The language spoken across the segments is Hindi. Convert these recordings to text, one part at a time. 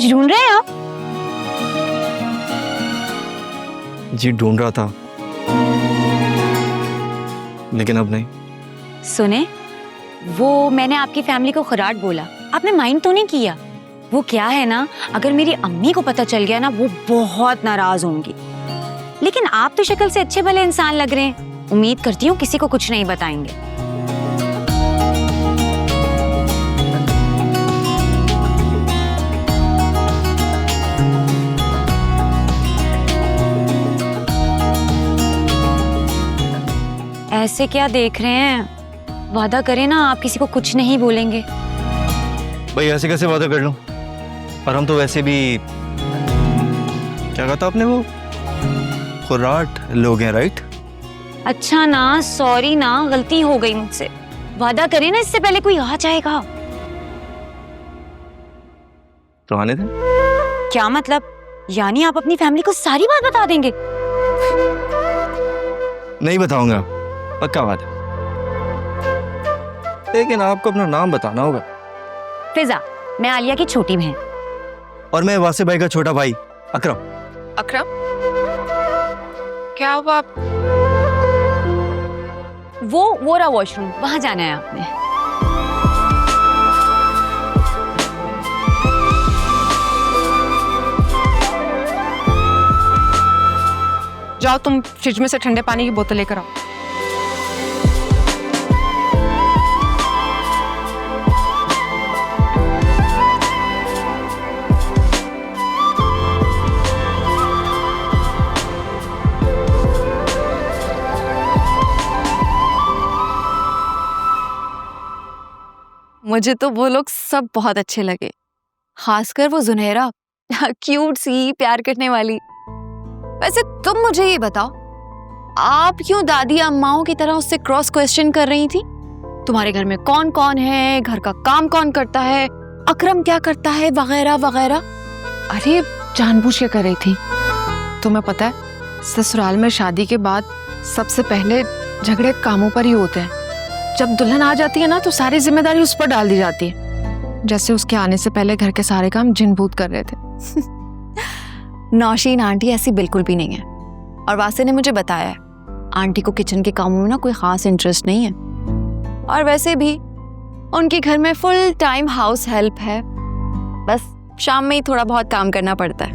कुछ ढूंढ रहे हैं आप? जी ढूंढ रहा था, लेकिन अब नहीं। सुने, वो मैंने आपकी फैमिली को खराट बोला, आपने माइंड तो नहीं किया? वो क्या है ना, अगर मेरी अम्मी को पता चल गया ना, वो बहुत नाराज होंगी। लेकिन आप तो शक्ल से अच्छे भले इंसान लग रहे हैं, उम्मीद करती हूँ किसी को कुछ नहीं बताएंगे। ऐसे क्या देख रहे हैं? वादा करें ना, आप किसी को कुछ नहीं बोलेंगे। भाई ऐसे कैसे वादा कर लूं? और हम तो वैसे भी, क्या कहा था आपने, वो खुराट लोग हैं, राइट? अच्छा ना, सॉरी ना, गलती हो गई मुझसे। वादा करें ना, इससे पहले कोई आ जाएगा। तो आने दें। क्या मतलब? यानी आप अपनी फैमिली को सारी बात बता देंगे? नहीं बताऊंगा, पक्का वादा। लेकिन आपको अपना नाम बताना होगा। फिजा, मैं आलिया की छोटी बहन। और मैं वासे भाई का छोटा भाई अकरम। अकरम, क्या हुआ? वो रहा वॉशरूम, वहां जाना है आपने। जाओ तुम फ्रिज में से ठंडे पानी की बोतल लेकर आओ। मुझे तो वो लोग सब बहुत अच्छे लगे, खासकर वो जुनैरा, क्यूट सी, प्यार करने वाली। वैसे तुम मुझे ये बताओ, आप क्यों दादी अम्माओं की तरह उससे क्रॉस क्वेश्चन कर रही थी? तुम्हारे घर में कौन कौन है, घर का काम कौन करता है, अकरम क्या करता है, वगैरह वगैरह। अरे जानबूझ के कर रही थी। तुम्हें पता है, ससुराल में शादी के बाद सबसे पहले झगड़े कामों पर ही होते हैं। जब दुल्हन आ जाती है ना, तो सारी जिम्मेदारी उस पर डाल दी जाती है। जैसे उसके आने से पहले घर के सारे काम जिन भूत कर रहे थे। नौशीन आंटी ऐसी बिल्कुल भी नहीं है, और वासे ने मुझे बताया है, आंटी को किचन के कामों में ना कोई खास इंटरेस्ट नहीं है। और वैसे भी उनके घर में फुल टाइम हाउस हेल्प है, बस शाम में ही थोड़ा बहुत काम करना पड़ता है।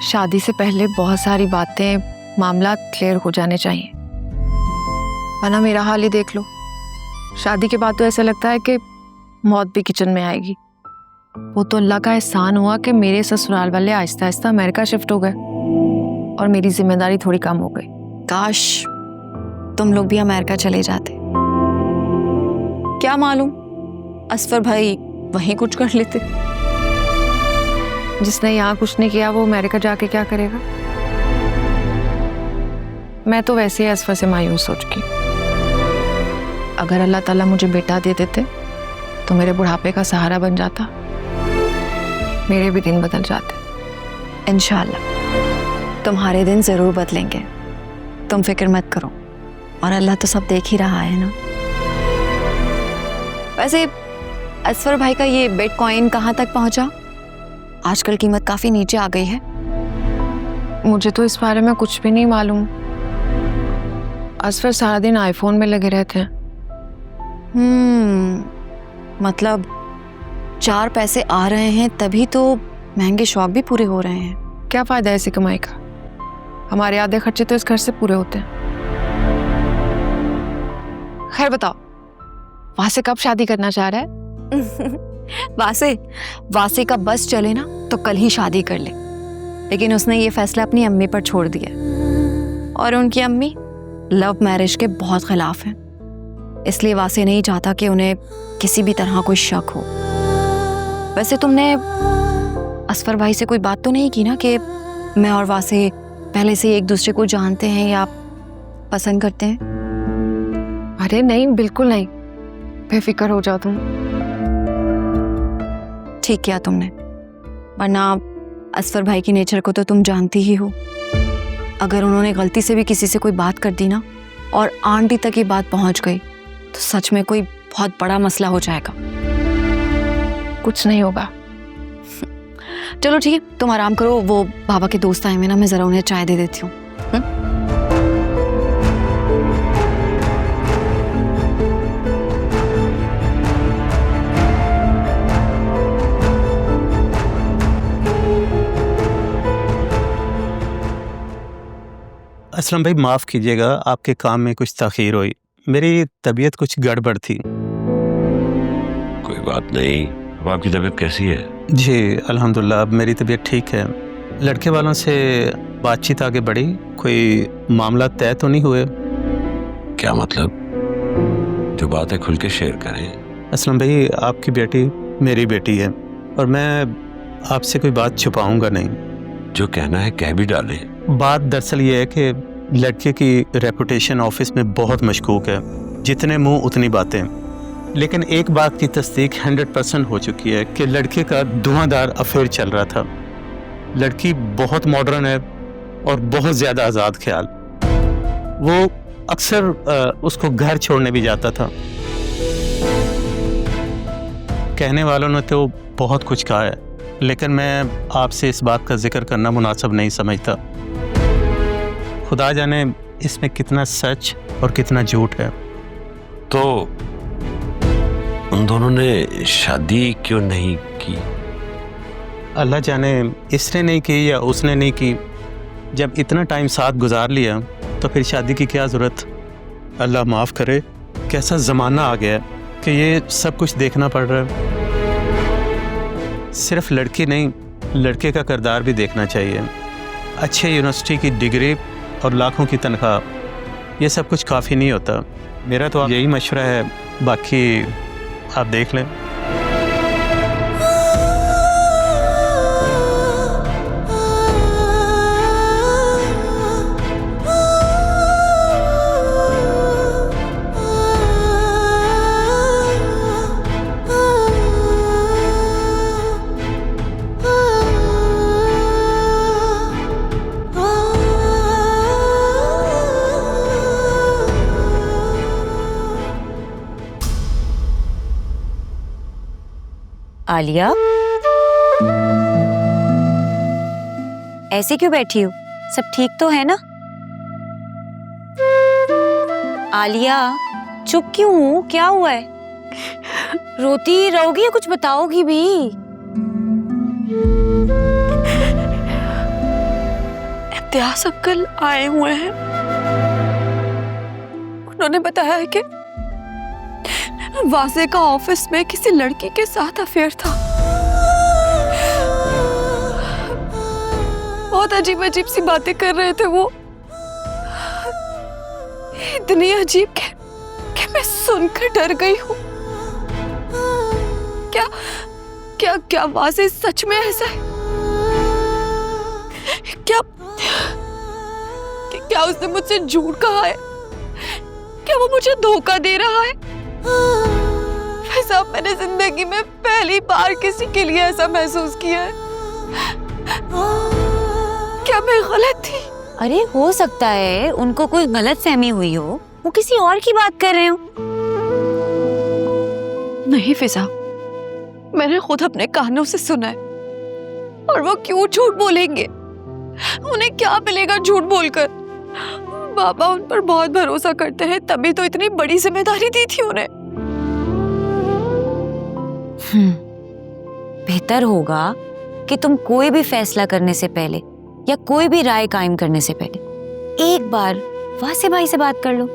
शादी से पहले बहुत सारी बातें, मामला क्लियर हो जाने चाहिए, वरना मेरा हाल ही देख लो। शादी के बाद तो ऐसा लगता है कि मौत भी किचन में आएगी। वो तो अल्लाह का एहसान हुआ कि मेरे ससुराल वाले आहिस्ता आहिस्ता अमेरिका शिफ्ट हो गए और मेरी जिम्मेदारी थोड़ी कम हो गई। काश तुम लोग भी अमेरिका चले जाते, क्या मालूम असफर भाई वहीं कुछ कर लेते। जिसने यहाँ कुछ नहीं किया वो अमेरिका जाके क्या करेगा? मैं तो वैसे ही असफर से मायूस हो चुकी। अगर अल्लाह ताला मुझे बेटा दे देते तो मेरे बुढ़ापे का सहारा बन जाता, मेरे भी दिन बदल जाते। इंशाअल्लाह तुम्हारे दिन जरूर बदलेंगे, तुम फिक्र मत करो, और अल्लाह तो सब देख ही रहा है ना। वैसे असफर भाई का ये बिटकॉइन कहाँ तक पहुंचा? आजकल कीमत काफी नीचे आ गई है। मुझे तो इस बारे में कुछ भी नहीं मालूम। असफर सारा दिन आईफोन में लगे रहते हैं। मतलब 4 पैसे आ रहे हैं तभी तो महंगे शौक भी पूरे हो रहे हैं। क्या फायदा है ऐसी कमाई का? हमारे आधे खर्चे तो इस घर से पूरे होते हैं। खैर बताओ, वासे कब शादी करना चाह रहा है? वासे का बस चले ना तो कल ही शादी कर ले, लेकिन उसने ये फैसला अपनी अम्मी पर छोड़ दिया, और उनकी अम्मी लव मैरिज के बहुत खिलाफ हैं। इसलिए वासे नहीं चाहता कि उन्हें किसी भी तरह कोई शक हो। वैसे तुमने असफर भाई से कोई बात तो नहीं की ना कि मैं और वासे पहले से एक दूसरे को जानते हैं या पसंद करते हैं? अरे नहीं, बिल्कुल नहीं, बेफिक्र हो जाओ तुम। ठीक किया तुमने, वरना असफर भाई की नेचर को तो तुम जानती ही हो। अगर उन्होंने गलती से भी किसी से कोई बात कर दी ना, और आंटी तक ये बात पहुंच गई, तो सच में कोई बहुत बड़ा मसला हो जाएगा। कुछ नहीं होगा। चलो ठीक है, तुम आराम करो, वो बाबा के दोस्त आए हुए ना, मैं जरा उन्हें चाय दे देती हूँ। असलम भाई, माफ़ कीजिएगा, आपके काम में कुछ ताख़ीर हुई। मेरी तबीयत कुछ गड़बड़ थी। कोई बात नहीं। अब आपकी तबीयत कैसी है? जी अल्हम्दुलिल्लाह, अब मेरी तबीयत ठीक है। लड़के वालों से बातचीत आगे बढ़ी, कोई मामला तय तो नहीं हुए? क्या मतलब? जो बात है खुल के शेयर करें। असलम भाई, आपकी बेटी मेरी बेटी है और मैं आपसे कोई बात छुपाऊंगा नहीं। जो कहना है कह भी डालें। बात दरअसल ये है कि लड़के की रेपुटेशन ऑफिस में बहुत मशकूक है, जितने मुंह उतनी बातें। लेकिन एक बात की तस्दीक 100% हो चुकी है कि लड़के का धुआंधार अफेयर चल रहा था। लड़की बहुत मॉडर्न है और बहुत ज़्यादा आज़ाद ख्याल। वो अक्सर उसको घर छोड़ने भी जाता था। कहने वालों ने तो बहुत कुछ कहा है, लेकिन मैं आपसे इस बात का जिक्र करना मुनासिब नहीं समझता। खुदा जाने इसमें कितना सच और कितना झूठ है। तो उन दोनों ने शादी क्यों नहीं की? अल्लाह जाने इसने नहीं की या उसने नहीं की। जब इतना टाइम साथ गुजार लिया तो फिर शादी की क्या ज़रूरत। अल्लाह माफ़ करे, कैसा ज़माना आ गया है कि ये सब कुछ देखना पड़ रहा है। सिर्फ लड़की नहीं, लड़के का किरदार भी देखना चाहिए। अच्छे यूनिवर्सिटी की डिग्री और लाखों की तनख्वाह, ये सब कुछ काफ़ी नहीं होता। मेरा तो यही मशवरा है, बाकी आप देख लें। आलिया, ऐसे क्यों बैठी हो? सब ठीक तो है ना? आलिया, चुप क्यों हो? क्या हुआ है? रोती रहोगी या कुछ बताओगी भी? इम्तियाज अंकल आए हुए हैं। उन्होंने बताया है कि वासे का ऑफिस में किसी लड़की के साथ अफेयर था। बहुत अजीब अजीब सी बातें कर रहे थे वो, इतनी अजीब कि मैं सुनकर डर गई हूँ। क्या क्या क्या वासे सच में ऐसा है? क्या क्या उसने मुझसे झूठ कहा है? क्या वो मुझे धोखा दे रहा है? भाई साहब, मैंने जिंदगी में पहली बार किसी के लिए ऐसा महसूस किया है। क्या मैं गलत थी? अरे हो सकता है उनको कोई गलतफहमी हुई हो, वो किसी और की बात कर रहे हो। नहीं फिजा, मैंने खुद अपने कानों से सुना है। और वो क्यों झूठ बोलेंगे? उन्हें क्या मिलेगा झूठ बोलकर? बाबा उन पर बहुत भरोसा करते हैं, तभी तो इतनी बड़ी जिम्मेदारी दी थी उन्हें। बेहतर होगा कि तुम कोई भी फैसला करने से पहले या कोई भी राय कायम करने से पहले एक बार वासे भाई से बात कर लो।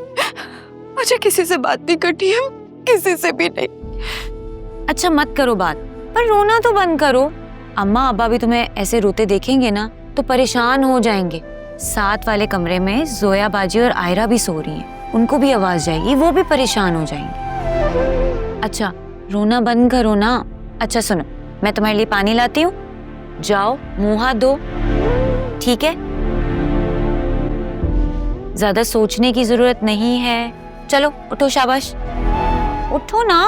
मुझे किसी से बात नहीं करनी है, किसी से भी नहीं। अच्छा मत करो बात, पर रोना तो बंद करो। अम्मा अब्बा भी तुम्हें ऐसे रोते देखेंगे ना तो परेशान हो जाएंगे। साथ वाले कमरे में जोया बाजी और आयरा भी सो रही हैं, उनको भी आवाज जाएगी, वो भी परेशान हो जाएंगे। अच्छा रोना बंद करो ना। अच्छा सुनो, मैं तुम्हारे लिए पानी लाती हूँ, जाओ मुंह हाथ धो, ठीक है? ज्यादा सोचने की जरूरत नहीं है। चलो उठो, शाबाश उठो ना।